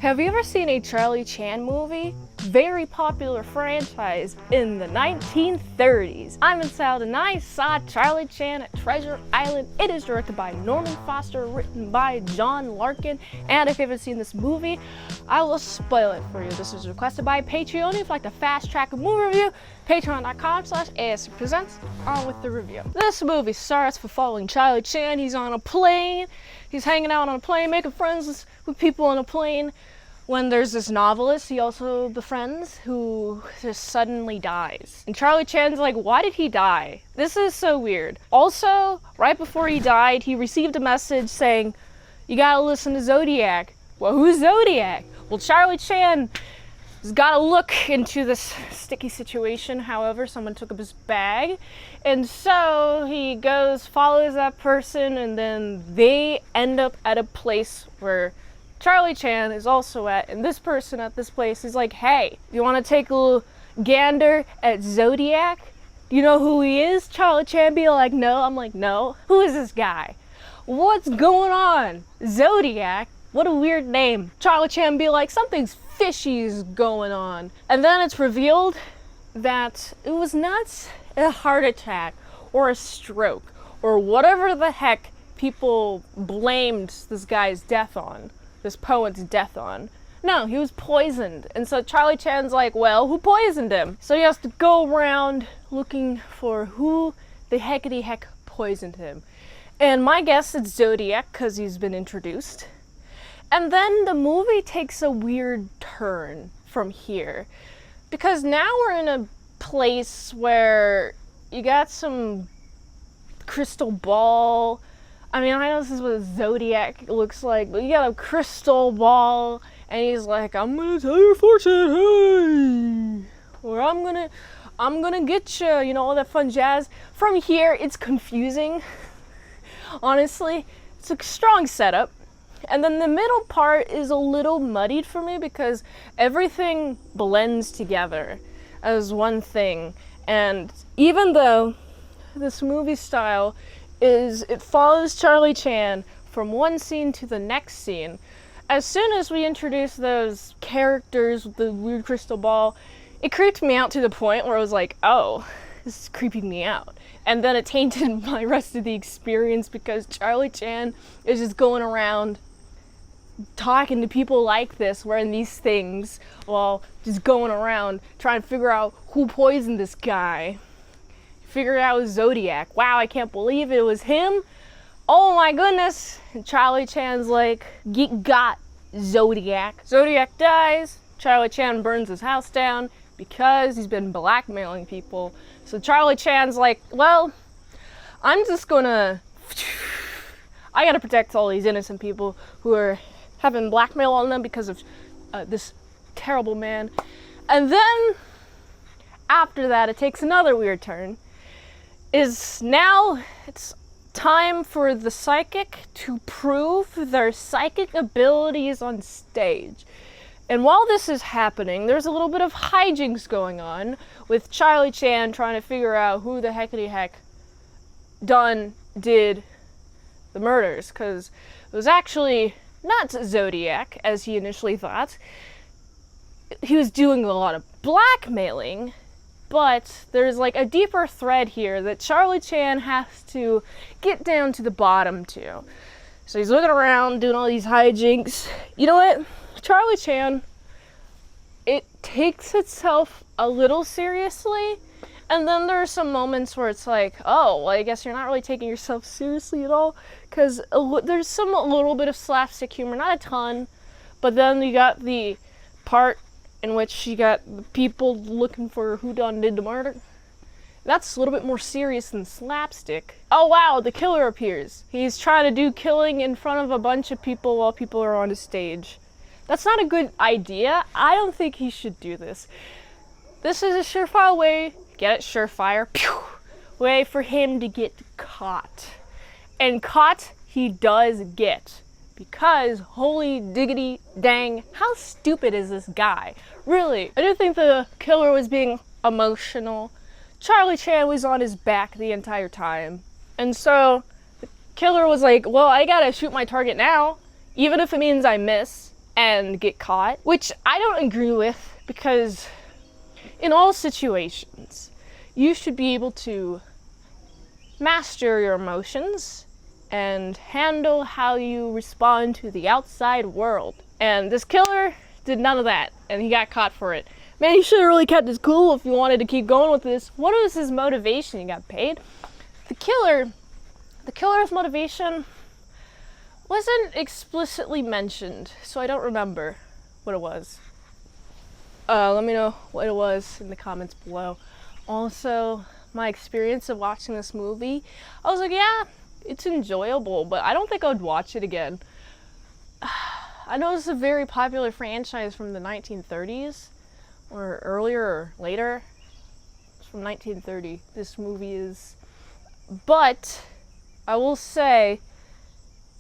Have you ever seen a Charlie Chan movie? Very popular franchise in the 1930s. I'm in Salad and I saw Charlie Chan at Treasure Island. It is directed by Norman Foster, written by John Larkin. And if you haven't seen this movie, I will spoil it for you. This was requested by Patreon. If you'd like to fast track a movie review, patreon.com/ASEPresents. On with the review. This movie starts for following Charlie Chan. He's on a plane. He's hanging out on a plane, making friends with people on a plane. When there's this novelist he also befriends who just suddenly dies. And Charlie Chan's like, why did he die? This is so weird. Also, right before he died, he received a message saying, you gotta listen to Zodiac. Well, who's Zodiac? Well, Charlie Chan has gotta look into this sticky situation. However, someone took up his bag. And so he goes, follows that person, and then they end up at a place where Charlie Chan is also at, and this person at this place is like, hey, you want to take a little gander at Zodiac? You know who he is? Charlie Chan be like, no. I'm like, no. Who is this guy? What's going on? Zodiac? What a weird name. Charlie Chan be like, something's fishy is going on. And then it's revealed that it was not a heart attack or a stroke or whatever the heck people blamed this guy's death on. This poet's death on. No, he was poisoned. And so Charlie Chan's like, well, who poisoned him? So he has to go around looking for who the heckity heck poisoned him. And my guess is Zodiac, because he's been introduced. And then the movie takes a weird turn from here. Because now we're in a place where you got some crystal ball. I mean, I know this is what a Zodiac looks like, but you got a crystal ball, and he's like, I'm gonna tell your fortune, hey! Or I'm gonna get you know, all that fun jazz. From here, it's confusing. Honestly, it's a strong setup. And then the middle part is a little muddied for me because everything blends together as one thing. And even though this movie style it follows Charlie Chan from one scene to the next scene. As soon as we introduce those characters with the weird crystal ball, it creeped me out to the point where I was like, oh, this is creeping me out. And then it tainted my rest of the experience because Charlie Chan is just going around talking to people like this, wearing these things, while just going around trying to figure out who poisoned this guy. Figured out it was Zodiac. Wow, I can't believe it was him. Oh my goodness. And Charlie Chan's like, got Zodiac. Zodiac dies. Charlie Chan burns his house down because he's been blackmailing people. So Charlie Chan's like, well, I'm just gonna, I gotta protect all these innocent people who are having blackmail on them because of this terrible man. And then after that, it takes another weird turn. Now it's time for the psychic to prove their psychic abilities on stage. And while this is happening, there's a little bit of hijinks going on with Charlie Chan trying to figure out who the heckity heck did the murders, because it was actually not Zodiac, as he initially thought. He was doing a lot of blackmailing. But there's like a deeper thread here that Charlie Chan has to get down to the bottom to. So he's looking around, doing all these hijinks. You know what? Charlie Chan, it takes itself a little seriously. And then there are some moments where it's like, oh, well, I guess you're not really taking yourself seriously at all. Because there's a little bit of slapstick humor, not a ton. But then you got the part in which you got the people looking for who did the murder. That's a little bit more serious than slapstick. Oh wow, the killer appears. He's trying to do killing in front of a bunch of people while people are on a stage. That's not a good idea. I don't think he should do this. This is a surefire way, get it, surefire, way for him to get caught. And caught he does get. Because, holy diggity dang, how stupid is this guy? Really, I do think the killer was being emotional. Charlie Chan was on his back the entire time. And so, the killer was like, well, I gotta shoot my target now, even if it means I miss. and get caught, which I don't agree with, because in all situations, you should be able to master your emotions and handle how you respond to the outside world. And this killer did none of that, and he got caught for it. Man, he should have really kept his cool if he wanted to keep going with this. What was his motivation? He got paid. The killer's motivation wasn't explicitly mentioned, so I don't remember what it was. Let me know what it was in the comments below. Also, my experience of watching this movie, I was like, yeah, it's enjoyable, but I don't think I would watch it again. I know this is a very popular franchise from the 1930s, or earlier or later. It's from 1930, this movie is. But I will say,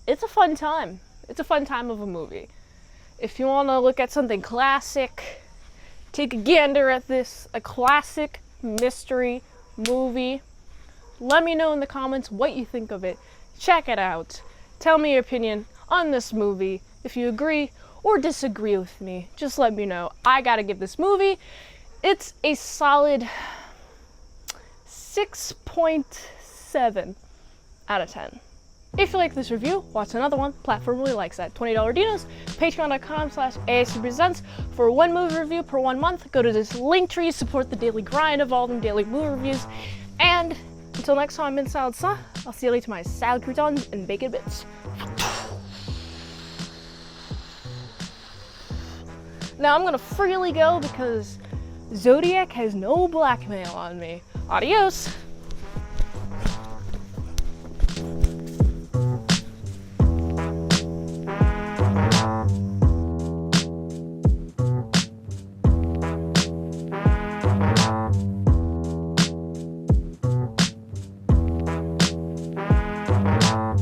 it's a fun time. It's a fun time of a movie. If you want to look at something classic, take a gander at this, a classic mystery movie. Let me know in the comments what you think of it. Check it out. Tell me your opinion on this movie. If you agree or disagree with me, just let me know. I gotta give this movie, it's a solid 6.7 out of 10. If you like this review, watch another one. Platform really likes that. $20 Dinos, patreon.com/ASEPresents for one movie review per 1 month. Go to this link tree, support the daily grind of all them daily movie reviews. And until next time, mint salad, I'll see you later to my salad croutons and bacon bits. Now I'm gonna freely go because Zodiac has no blackmail on me. Adios!